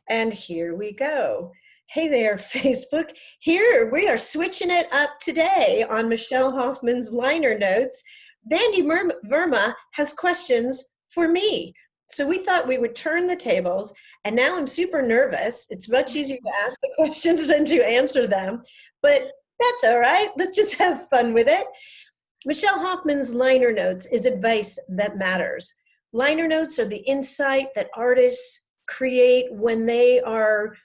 And here we go. Hey there, Facebook. Here we are switching it up today on Michelle Hoffmann's liner notes. Vandy Verma has questions for me. So we thought we would turn the tables, and now I'm super nervous. It's much easier to ask the questions than to answer them, but that's all right. Let's just have fun with it. Michelle Hoffmann's liner notes is advice that matters. Liner notes are the insight that artists create when they are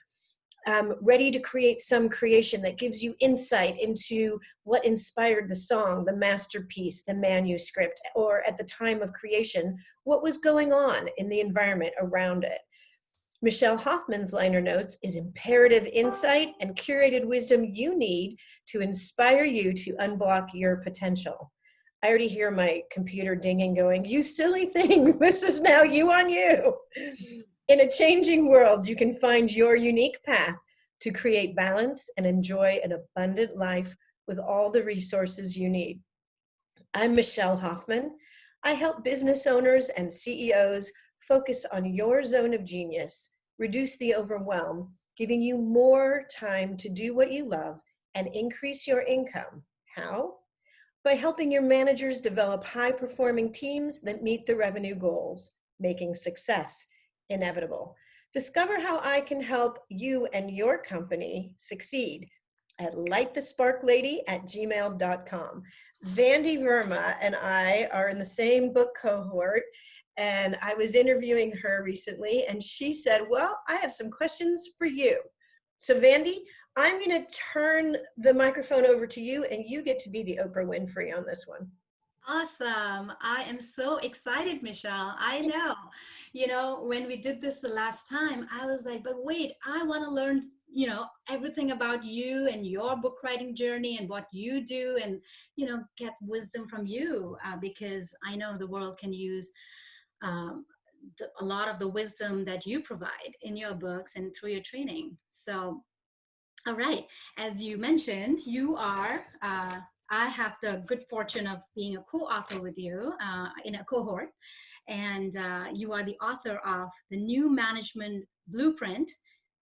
ready to create some creation that gives you insight into what inspired the song, the masterpiece, the manuscript, or at the time of creation, what was going on in the environment around it. Michelle Hoffmann's liner notes is imperative insight and curated wisdom you need to inspire you to unblock your potential. I already hear my computer dinging going, you silly thing, this is now you on you. In a changing world, you can find your unique path to create balance and enjoy an abundant life with all the resources you need. I'm Michelle Hoffmann. I help business owners and CEOs focus on your zone of genius, reduce the overwhelm, giving you more time to do what you love and increase your income. How? By helping your managers develop high-performing teams that meet the revenue goals, making success inevitable. Discover how I can help you and your company succeed at lightthesparklady@gmail.com. Vandy Verma and I are in the same book cohort, and I was interviewing her recently, and she said, well, I have some questions for you. So Vandy, I'm going to turn the microphone over to you, and you get to be the Oprah Winfrey on this one. Awesome. I am so excited, Michelle. I know. When we did this the last time, I was like, but wait, I want to learn, everything about you and your book writing journey and what you do and, get wisdom from you because I know the world can use a lot of the wisdom that you provide in your books and through your training. So, all right. As you mentioned, you are I have the good fortune of being a co-author with you in a cohort, and you are the author of The New Management Blueprint,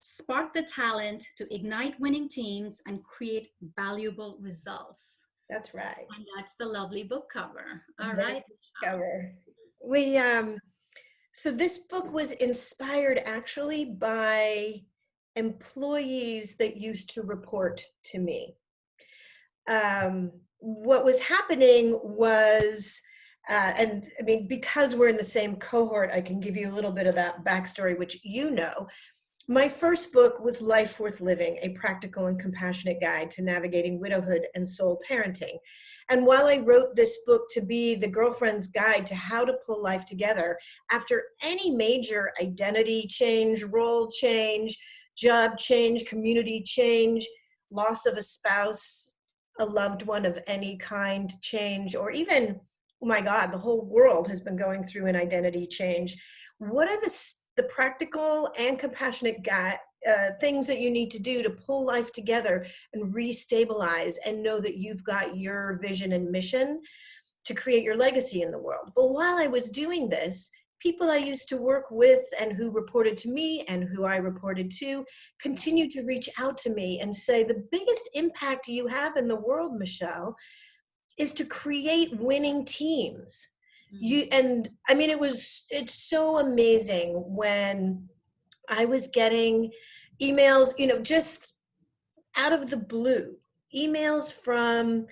Spark the Talent to Ignite Winning Teams and Create Valuable Results. That's right. And that's the lovely book cover. All That right. is the cover. So this book was inspired actually by employees that used to report to me. What was happening was, and I mean, because we're in the same cohort, I can give you a little bit of that backstory, which my first book was Life Worth Living, a practical and compassionate guide to navigating widowhood and soul parenting. And while I wrote this book to be the girlfriend's guide to how to pull life together after any major identity change, role change, job change, community change, loss of a spouse, a loved one of any kind change, or even, oh my God, the whole world has been going through an identity change. What are the practical and compassionate things that you need to do to pull life together and restabilize and know that you've got your vision and mission to create your legacy in the world? But while I was doing this, people I used to work with and who reported to me and who I reported to continued to reach out to me and say, the biggest impact you have in the world, Michelle, is to create winning teams. It's so amazing when I was getting emails, just out of the blue, emails from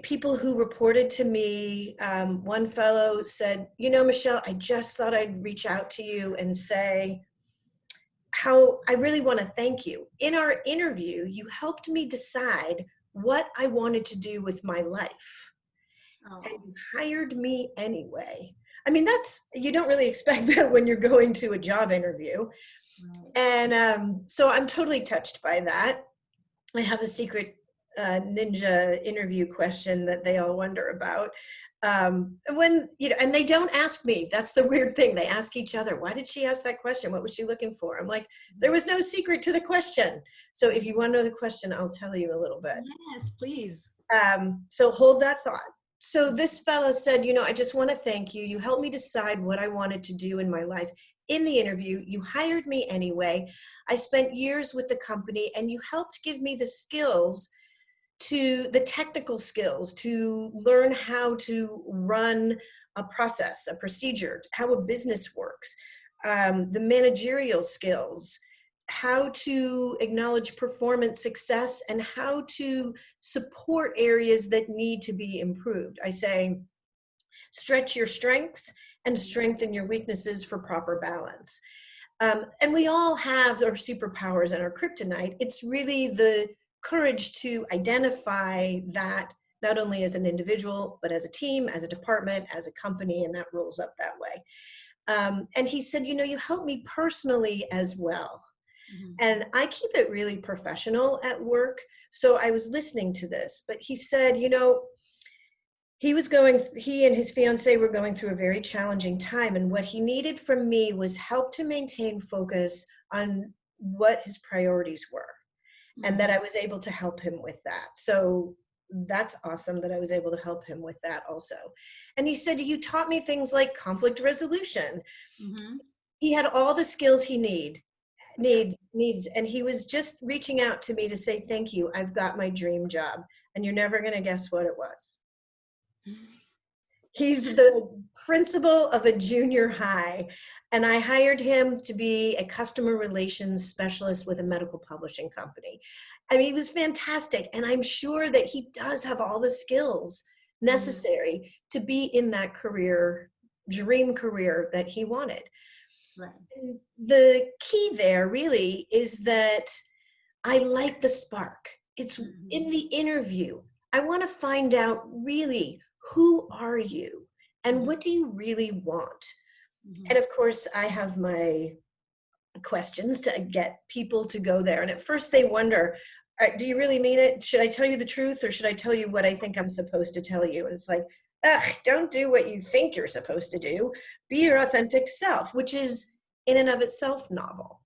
people who reported to me. One fellow said, Michelle, I just thought I'd reach out to you and say how I really want to thank you. In our interview, you helped me decide what I wanted to do with my life. And you hired me anyway. I mean, you don't really expect that when you're going to a job interview. And so I'm totally touched by that. I have a secret ninja interview question that they all wonder about. And they don't ask me. That's the weird thing. They ask each other, why did she ask that question? What was she looking for? I'm like, there was no secret to the question. So if you want to know the question, I'll tell you a little bit. Yes, please. So hold that thought. So this fellow said, I just want to thank you. You helped me decide what I wanted to do in my life. In the interview, you hired me anyway. I spent years with the company and you helped give me the technical skills to learn how to run a process, a procedure, how a business works, the managerial skills, how to acknowledge performance success, and how to support areas that need to be improved. I say, stretch your strengths and strengthen your weaknesses for proper balance. And we all have our superpowers and our kryptonite. It's really the courage to identify that, not only as an individual, but as a team, as a department, as a company, and that rolls up that way. And he said, you help me personally as well. And I keep it really professional at work. So I was listening to this, but he said, he and his fiance were going through a very challenging time. And what he needed from me was help to maintain focus on what his priorities were, and that I was able to help him with that. So that's awesome that I was able to help him with that also. And he said, you taught me things like conflict resolution. He had all the skills he needs. And he was just reaching out to me to say, thank you. I've got my dream job. And you're never going to guess what it was. He's the principal of a junior high, and I hired him to be a customer relations specialist with a medical publishing company. I mean, he was fantastic, and I'm sure that he does have all the skills necessary to be in that dream career that he wanted. Right. The key there really is that I like the spark. It's in the interview. I want to find out really, who are you and what do you really want? And of course, I have my questions to get people to go there. And at first they wonder, do you really mean it? Should I tell you the truth, or should I tell you what I think I'm supposed to tell you? And it's like, don't do what you think you're supposed to do. Be your authentic self, which is in and of itself novel.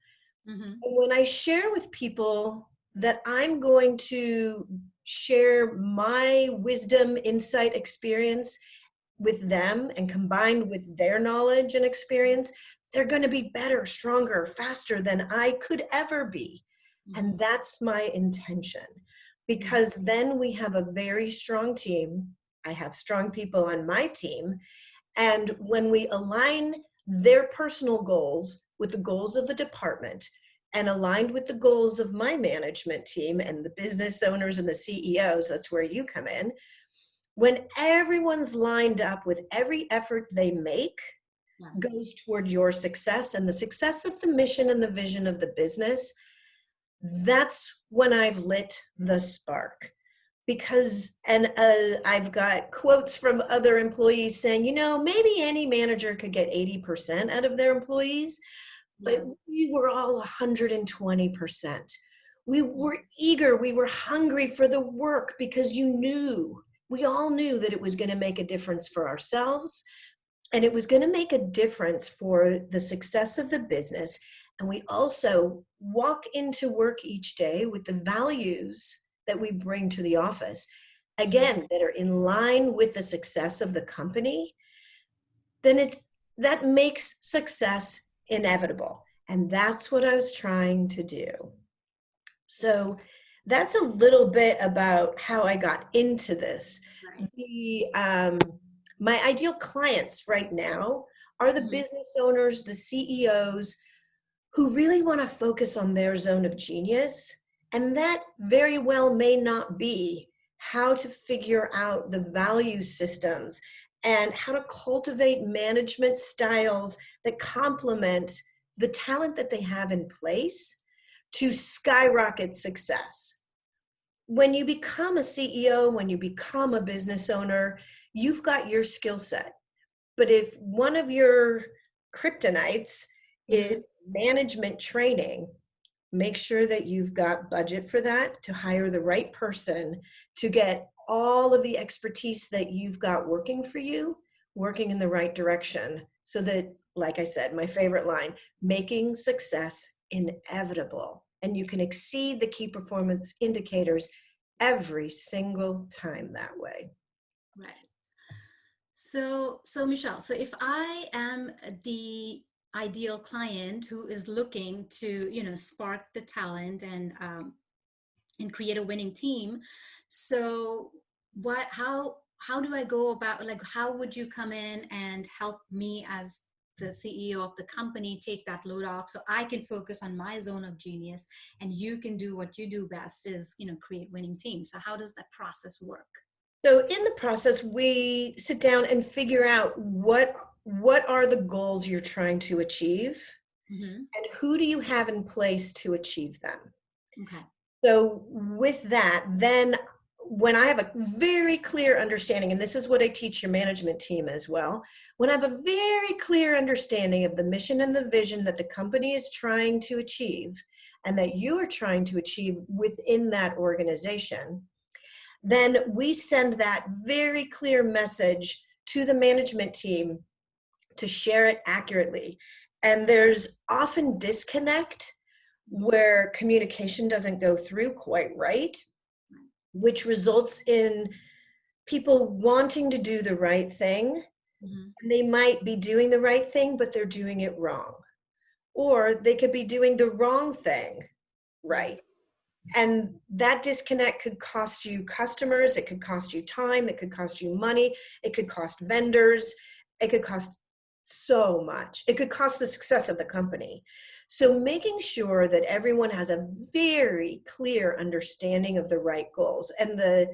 And when I share with people that I'm going to share my wisdom, insight, experience with them and combined with their knowledge and experience, they're going to be better, stronger, faster than I could ever be. And that's my intention, because then we have a very strong team. I have strong people on my team. And when we align their personal goals with the goals of the department, and aligned with the goals of my management team and the business owners and the CEOs, that's where you come in. When everyone's lined up with every effort they make goes toward your success and the success of the mission and the vision of the business, that's when I've lit the spark. Because, and I've got quotes from other employees saying, maybe any manager could get 80% out of their employees. But we were all 120%. We were eager, we were hungry for the work, because we all knew that it was going to make a difference for ourselves, and it was going to make a difference for the success of the business. And we also walk into work each day with the values that we bring to the office, again, that are in line with the success of the company. Then that makes success inevitable. And that's what I was trying to do. So that's a little bit about how I got into this. My ideal clients right now are the business owners, the CEOs, who really want to focus on their zone of genius. And that very well may not be how to figure out the value systems and how to cultivate management styles that complement the talent that they have in place to skyrocket success. When you become a CEO, when you become a business owner, you've got your skill set. But if one of your kryptonites is management training, make sure that you've got budget for that, to hire the right person to get all of the expertise that you've got working for you, working in the right direction, so that, like I said, my favorite line, making success inevitable. And you can exceed the key performance indicators every single time that way. Right. So Michelle, so if I am the ideal client who is looking to, spark the talent and create a winning team, so how do I go about, like, how would you come in and help me as the CEO of the company take that load off so I can focus on my zone of genius and you can do what you do best is, create winning teams. So how does that process work? So in the process, we sit down and figure out what are the goals you're trying to achieve Hmm. and who do you have in place to achieve them. Okay. So with that, then when I have a very clear understanding, and this is what I teach your management team as well, when I have a very clear understanding of the mission and the vision that the company is trying to achieve and that you are trying to achieve within that organization, then we send that very clear message to the management team to share it accurately. And there's often disconnect where communication doesn't go through quite right, which results in people wanting to do the right thing. Hmm. And they might be doing the right thing, but they're doing it wrong. Or they could be doing the wrong thing Yeah. right. And that disconnect could cost you customers, it could cost you time, it could cost you money, it could cost vendors, it could cost so much. It could cost the success of the company. So making sure that everyone has a very clear understanding of the right goals. And a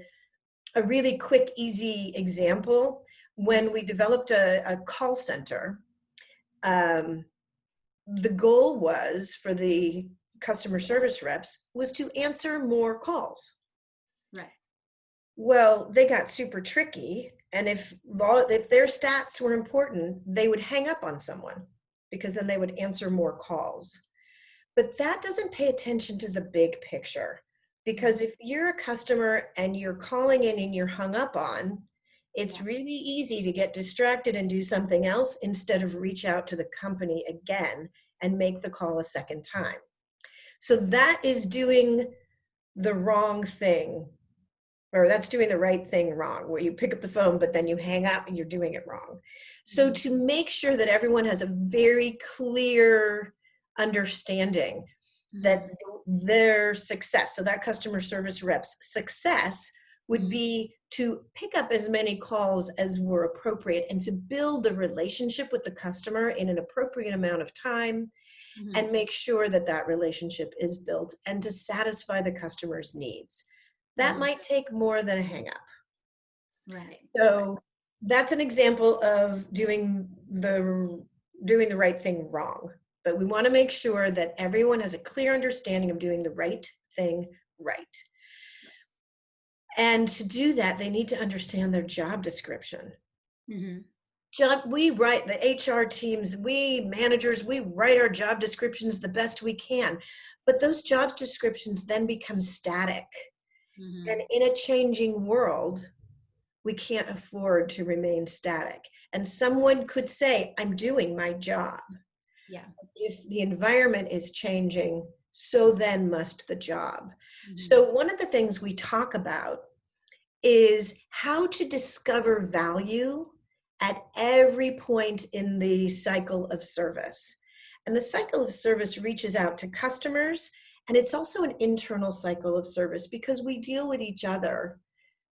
really quick, easy example, when we developed a call center, um, the goal was for the customer service reps was to answer more calls. Right. Well, they got super tricky, and if their stats were important, they would hang up on someone because then they would answer more calls. But that doesn't pay attention to the big picture, because if you're a customer and you're calling in and you're hung up on, it's Yeah. really easy to get distracted and do something else instead of reach out to the company again and make the call a second time. So that is doing the wrong thing, or that's doing the right thing wrong, where you pick up the phone, but then you hang up and you're doing it wrong. So Hmm. to make sure that everyone has a very clear understanding that Hmm. their success, so that customer service rep's success would Hmm. be to pick up as many calls as were appropriate and to build the relationship with the customer in an appropriate amount of time Hmm. and make sure that that relationship is built and to satisfy the customer's needs. That Hmm. might take more than a hang up. Right. Right. So that's an example of doing the right thing wrong. But we want to make sure that everyone has a clear understanding of doing the right thing right. And to do that, they need to understand their job description. Hmm. We write, the HR teams, we managers, we write our job descriptions the best we can. But those job descriptions then become static. And Hmm. in a changing world, we can't afford to remain static. And someone could say, I'm doing my job. Yeah. If the environment is changing, so then must the job. Hmm. So one of the things we talk about is how to discover value at every point in the cycle of service. And the cycle of service reaches out to customers, and it's also an internal cycle of service because we deal with each other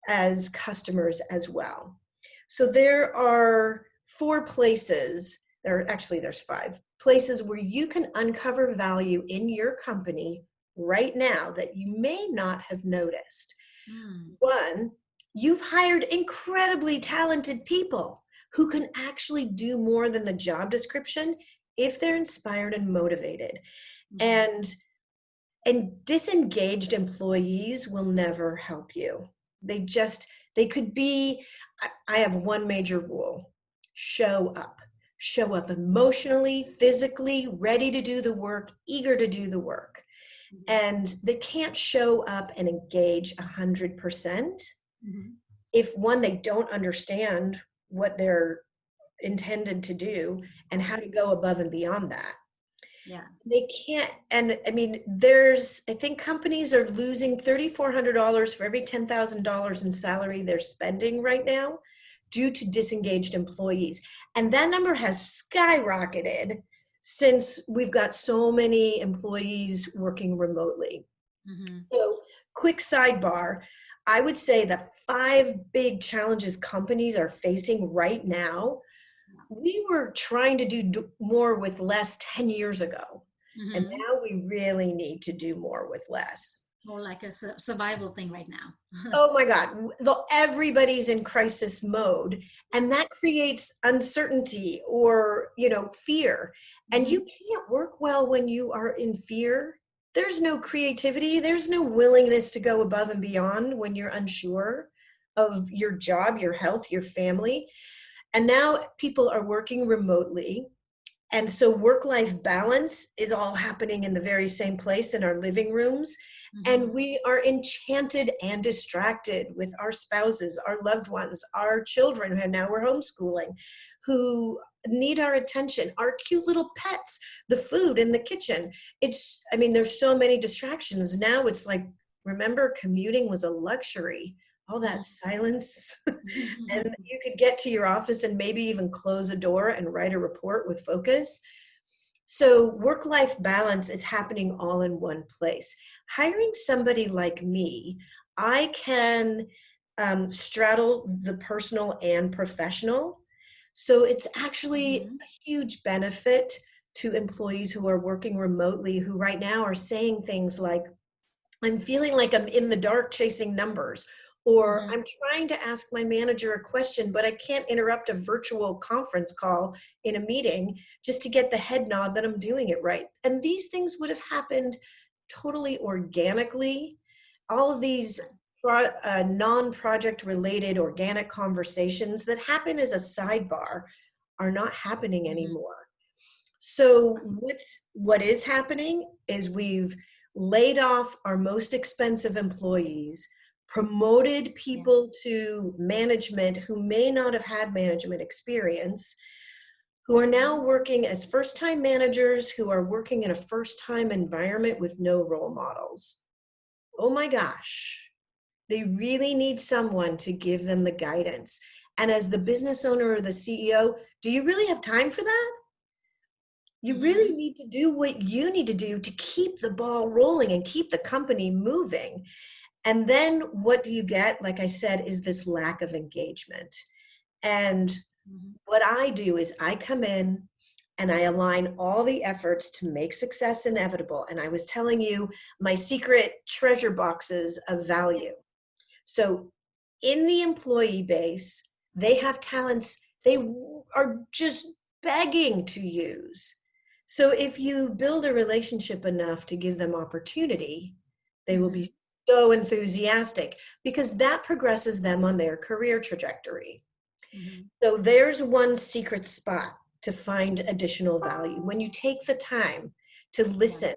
as customers as well. So there are there's 5 places where you can uncover value in your company right now that you may not have noticed. Mm. One, you've hired incredibly talented people who can actually do more than the job description if they're inspired and motivated. Hmm. And disengaged employees will never help you. They could be, I have one major rule: show up. Show up emotionally, physically, ready to do the work, eager to do the work. And they can't show up and engage 100% Hmm. if, one, they don't understand what they're intended to do and how to go above and beyond that. Yeah. They can't, and I mean, I think companies are losing $3,400 for every $10,000 in salary they're spending right now due to disengaged employees. And that number has skyrocketed since we've got so many employees working remotely. Mhm. So, quick sidebar, I would say the 5 big challenges companies are facing right now, we were trying to do more with less 10 years ago. And Mhm. now we really need to do more with less. More like a survival thing right now. Oh my God, everybody's in crisis mode, and that creates uncertainty or, fear. And you Mhm. can't work well when you are in fear. There's no creativity, there's no willingness to go above and beyond when you're unsure of your job, your health, your family. And now people are working remotely. And so work-life balance is all happening in the very same place in our living rooms. And Mhm. we are enchanted and distracted with our spouses, our loved ones, our children, who now we're homeschooling, who need our attention, our cute little pets, the food in the kitchen. There's so many distractions. Now it's like, remember, commuting was a luxury. All that silence. And you could get to your office and maybe even close a door and write a report with focus. So work-life balance is happening all in one place. Hiring somebody like me, I can straddle the personal and professional. So it's actually Mhm. a huge benefit to employees who are working remotely, who right now are saying things like, I'm feeling like I'm in the dark chasing numbers, or Mhm. I'm trying to ask my manager a question, but I can't interrupt a virtual conference call in a meeting just to get the head nod that I'm doing it right. And these things would have happened totally organically. All of these non-project related organic conversations that happen as a sidebar are not happening Mhm. anymore. So what is happening is we've laid off our most expensive employees, promoted Yeah. people to management who may not have had management experience, who are now working as first-time managers, who are working in a first-time environment with no role models. Oh my gosh, they really need someone to give them the guidance. And as the business owner or the CEO, do you really have time for that? You really Mhm. need to do what you need to do to keep the ball rolling and keep the company moving. And then what do you get? Like I said, is this lack of engagement. And Mhm. what I do is I come in and I align all the efforts to make success inevitable. And I was telling you my secret treasure boxes of Yeah. value. So in the employee base, they have talents they are just begging to use. So if you build a relationship enough to give them opportunity, they will be Mhm. so enthusiastic because that progresses them on their career trajectory. Mhm. So there's one secret spot to find additional value. When you take the time to Yeah. listen,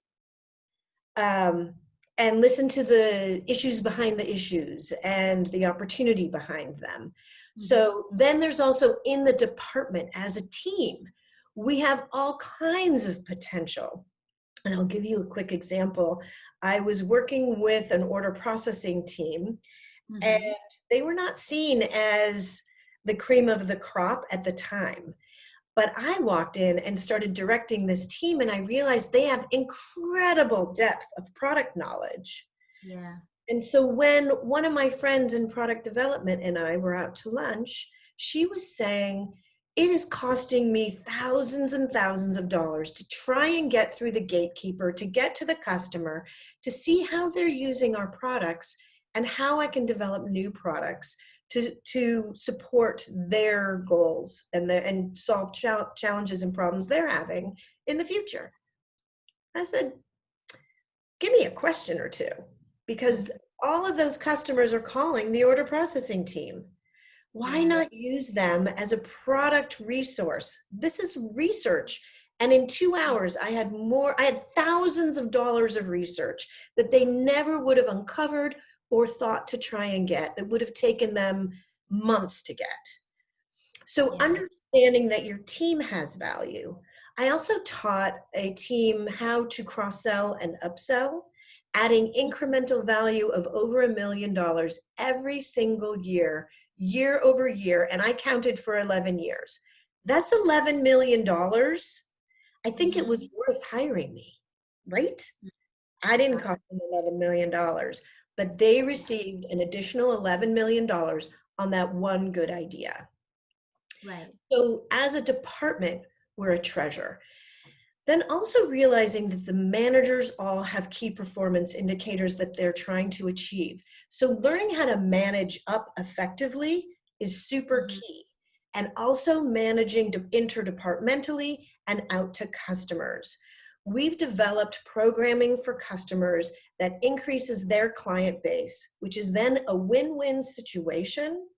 um, and listen to the issues behind the issues and the opportunity behind them. Mhm. So then there's also in the department as a team, we have all kinds of potential. And I'll give you a quick example. I was working with an order processing team, and Mhm. they were not seen as the cream of the crop at the time. But I walked in and started directing this team, and I realized they have incredible depth of product knowledge. Yeah. And so when one of my friends in product development and I were out to lunch, she was saying, it is costing me thousands and thousands of dollars to try and get through the gatekeeper, to get to the customer, to see how they're using our products and how I can develop new products to support their goals and solve challenges and problems they're having in the future. I said, give me a question or two, because Mhm. all of those customers are calling the order processing team. Why Yeah. not use them as a product resource? This is research. And in 2 hours, I had thousands of dollars of research that they never would have uncovered or thought to try and get, that would have taken them months to get. So Yeah. understanding that your team has value. I also taught a team how to cross-sell and upsell, adding incremental value of over $1 million every single year year over year, and I counted for 11 years. That's $11 million. I think it was Mhm. worth hiring me, right? I didn't Got it. cost them $11 million, but they Yeah. received an additional $11 million on that one good idea. Right. So as a department, we're a treasure. Then also realizing that the managers all have key performance indicators that they're trying to achieve. So learning how to manage up effectively is super Mhm. key. And also managing interdepartmentally and out to customers. We've developed programming for customers that increases their client base, which is then a win-win situation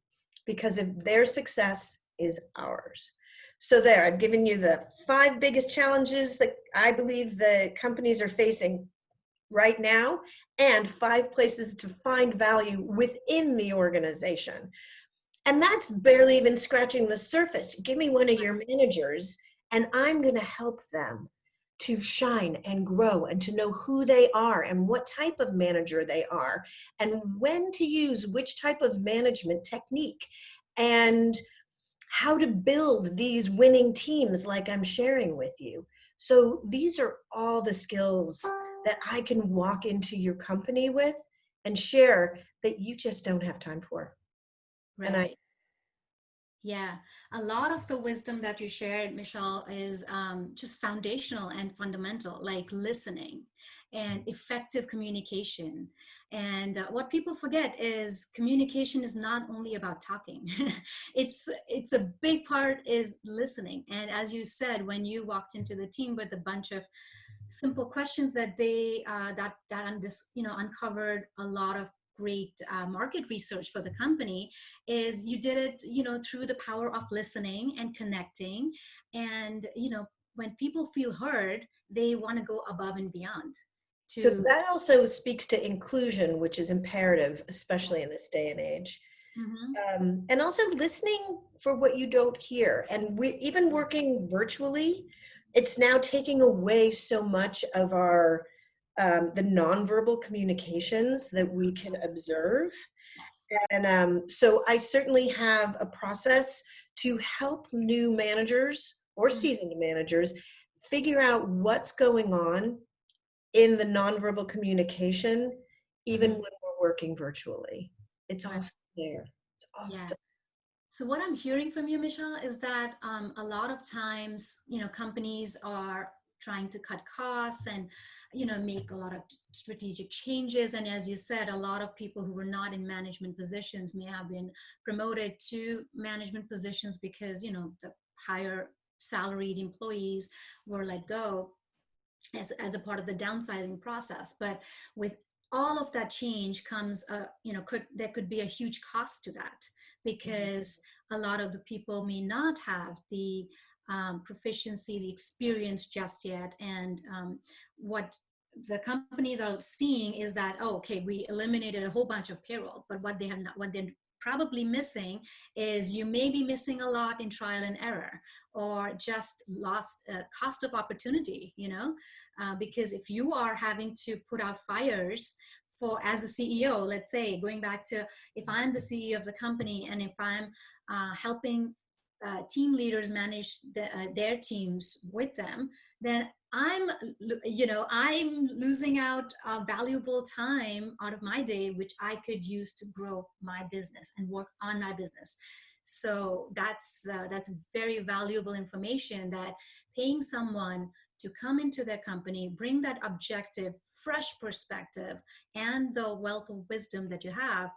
because of their success is ours. So there, I've given you the 5 biggest challenges that I believe the companies are facing right now and 5 places to find value within the organization. And that's barely even scratching the surface. Give me one of your managers and I'm going to help them to shine and grow and to know who they are and what type of manager they are and when to use which type of management technique and how to build these winning teams like I'm sharing with you. So these are all the skills that I can walk into your company with and share that you just don't have time for. And I Right. Yeah, a lot of the wisdom that you shared, Michelle, is just foundational and fundamental, like listening and effective communication. And what people forget is communication is not only about talking. It's a big part is listening. And as you said, when you walked into the team with a bunch of simple questions that they uncovered a lot of great market research for the company, is you did it through the power of listening and connecting. And when people feel heard, they want to go above and beyond so to. that also speaks to inclusion, which is imperative, especially in this day and age. Mhm. And also listening for what you don't hear. And even Yeah. working virtually, it's now taking away so much of our the nonverbal communications that we can observe. Yes. And so I certainly have a process to help new managers or Mhm. seasoned managers figure out what's going on in the nonverbal communication, even when Mhm. we're working virtually. It's all Right. still there. It's all Yeah. still. So what I'm hearing from you, Michelle, is that a lot of times, companies are trying to cut costs and, make a lot of strategic changes. And as you said, a lot of people who were not in management positions may have been promoted to management positions because, the higher salaried employees were let go as a part of the downsizing process. But with all of that change comes there could be a huge cost to that, because a lot of the people may not have the proficiency, the experience just yet. And what the companies are seeing is that, oh, okay, we eliminated a whole bunch of payroll, but what they're probably missing is you may be missing a lot in trial and error, or just lost cost of opportunity, because if you are having to put out fires for, as a CEO, let's say, going back to, if I'm the CEO of the company and if I'm helping team leaders manage their teams with them, then I'm losing out valuable time out of my day, which I could use to grow my business and work on my business. So that's very valuable information, that paying someone to come into their company, bring that objective, fresh perspective, and the wealth of wisdom that you have,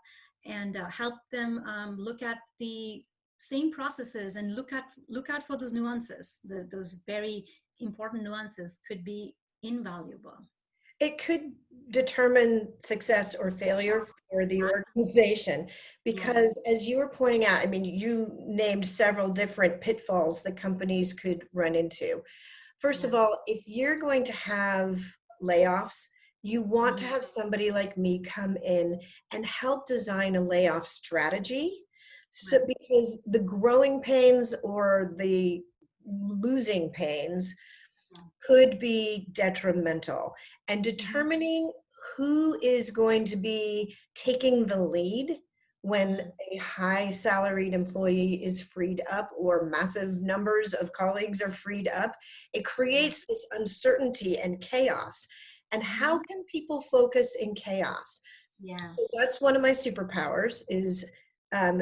and help them look at the same processes and look out for those nuances. Those very important nuances could be invaluable. It could determine success or failure for the organization Yeah. because, as you were pointing out, I mean, you named several different pitfalls that companies could run into. First Yeah. of all, if you're going to have layoffs, you want to Mhm. have somebody like me come in and help design a layoff strategy. So, Right. because the growing pains or the losing pains Yeah. could be detrimental, and Mhm. determining who is going to be taking the lead when Mhm. a high salaried employee is freed up or massive numbers of colleagues are freed up, it Yeah. creates this uncertainty and chaos. And how Mhm. can people focus in chaos? Yeah. So that's one of my superpowers is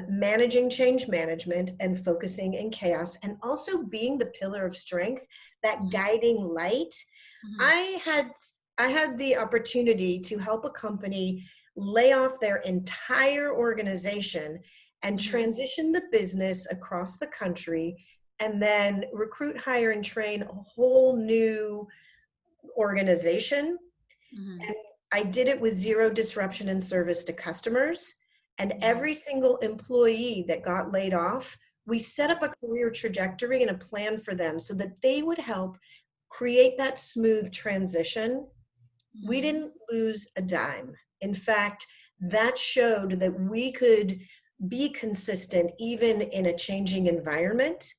managing change management and focusing in chaos, and also being the pillar of strength, that Mhm. guiding light. Mhm. I had I had the opportunity to help a company lay off their entire organization and Mhm. transition the business across the country, and then recruit, hire, and train a whole new organization. Mhm. And I did it with zero disruption in service to customers. And Yeah. every single employee that got laid off, we set Yeah. up a career trajectory and a plan for them so that they would help create that smooth transition. We Mhm. didn't lose a dime. In fact, that showed that we could be consistent even in a changing environment.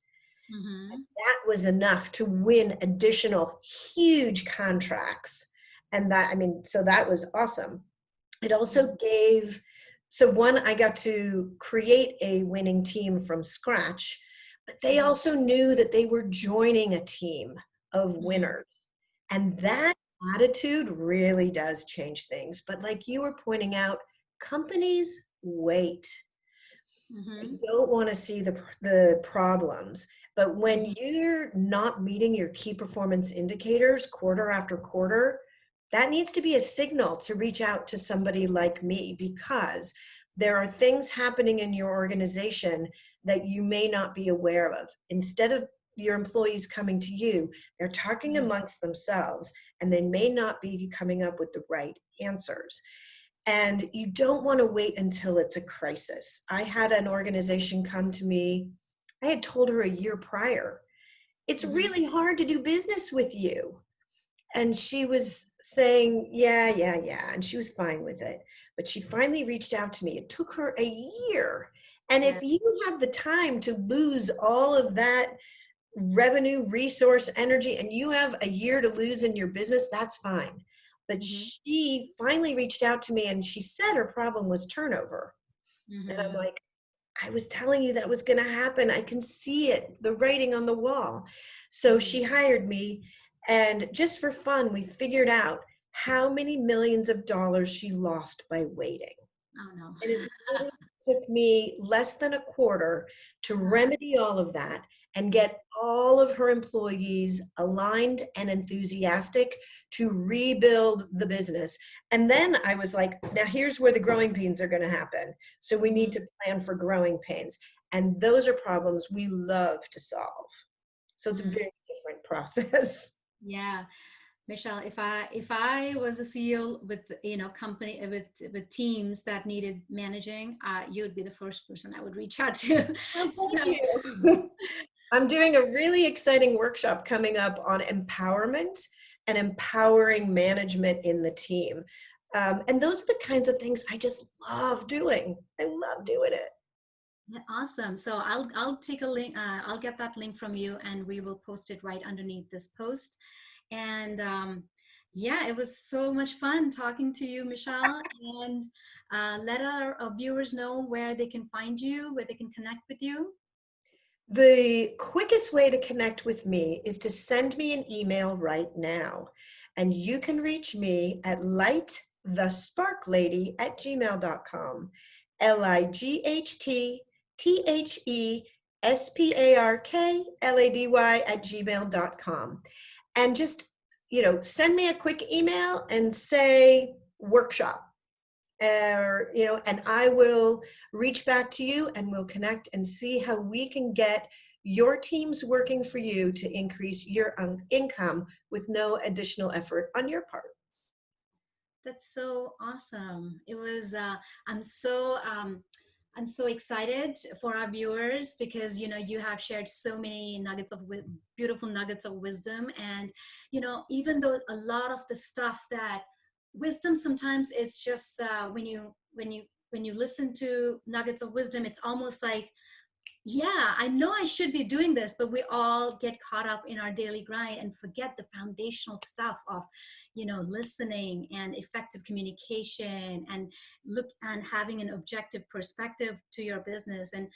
Mhm. That was enough to win additional huge contracts. And that, I mean, so that was awesome. It Mhm. also gave, so one, I got to create a winning team from scratch, but they Mhm. also knew that they were joining a team of Mhm. winners. And Yeah. that attitude really does change things. But like you were pointing out, companies wait. I Mhm. don't want to see the problems. But when Mhm. you're not meeting your key performance indicators quarter after quarter, that needs to be a signal to reach out to somebody like me, because there are things happening in your organization that you may not be aware of. Instead of your employees coming to you, they're talking Mhm. amongst themselves, and they may not be coming up with the right answers. And you don't want to wait until it's a crisis. I had an organization come to me. I had told her a year prior, it's Mhm. really hard to do business with you. And she was saying, yeah, yeah, yeah. And she was fine with it. But she finally reached out to me. It took her a year. And Yeah. if you have the time to lose all of that revenue, resource, energy, and you have a year to lose in your business, that's fine. But Mhm. she finally reached out to me and she said her problem was turnover. And I'm Mhm. like, I was telling you that was going to happen. I can see it, the writing on the wall. So Mhm. she hired me. And just for fun, we figured out how many millions of dollars she lost by waiting. Oh no. And it literally took me less than a quarter to Uh-huh. remedy all of that and Yeah. get all of her employees aligned and enthusiastic to rebuild the business. And then I was like, now here's where the growing pains are going to happen. So we need Mhm. to plan for growing pains. And those are problems we love to solve. So it's a Mhm. very different process. Yeah. Michelle, if I was a CEO with company with teams that needed managing, you would be the first person I would reach out to. Well, thank So you. I'm doing a really exciting workshop coming up on empowerment and empowering management in the team. And those are the kinds of things I just love doing. I love doing it. yeah, awesome. So I'll take a link. I'll get that link from you, and we will post it right underneath this post. And yeah, it was so much fun talking to you, Michelle. And let our viewers know where they can find you, where they can connect with you. The quickest way to connect with me is to send me an email right now. And you can reach me at lightthesparklady@gmail.com. lightthesparklady@gmail.com. And just, send me a quick email and say workshop, or and I will reach back to you and we'll connect and see how we can get your teams working for you to increase your income with no additional effort on your part. That's so awesome. It was. I'm so. I'm so excited for our viewers because you have shared so many nuggets of beautiful nuggets of wisdom, and even though a lot of the stuff that wisdom sometimes it's just when you listen to nuggets of wisdom, it's almost like yeah, I know I should be doing this, but we all get caught up in our daily grind and forget the foundational stuff of, listening and effective communication and look and having an objective perspective to your business. And,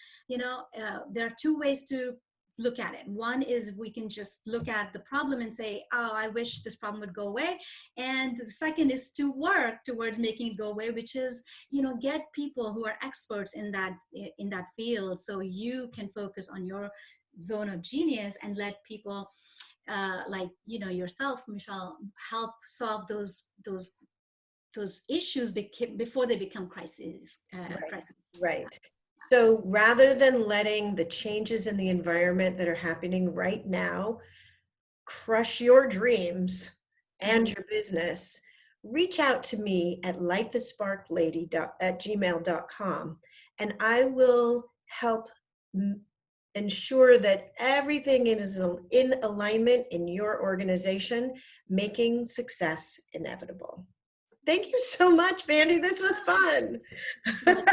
there are two ways to look at it. One is we can just look at the problem and say, oh, I wish this problem would go away. And the second is to work towards making it go away, which is, get people who are experts in that field, so you can focus on your zone of genius and let people like yourself, Michelle, help solve those issues before they become crises. Right, Crisis. right. So rather than letting the changes in the environment that are happening right now crush your dreams and Mhm. your business, reach out to me at lightthesparklady@gmail.com, and I will help ensure that everything is in alignment in your organization, making success inevitable. Thank you so much, Vandy. This was fun. This is my time.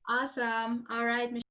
Awesome. All right, Michelle.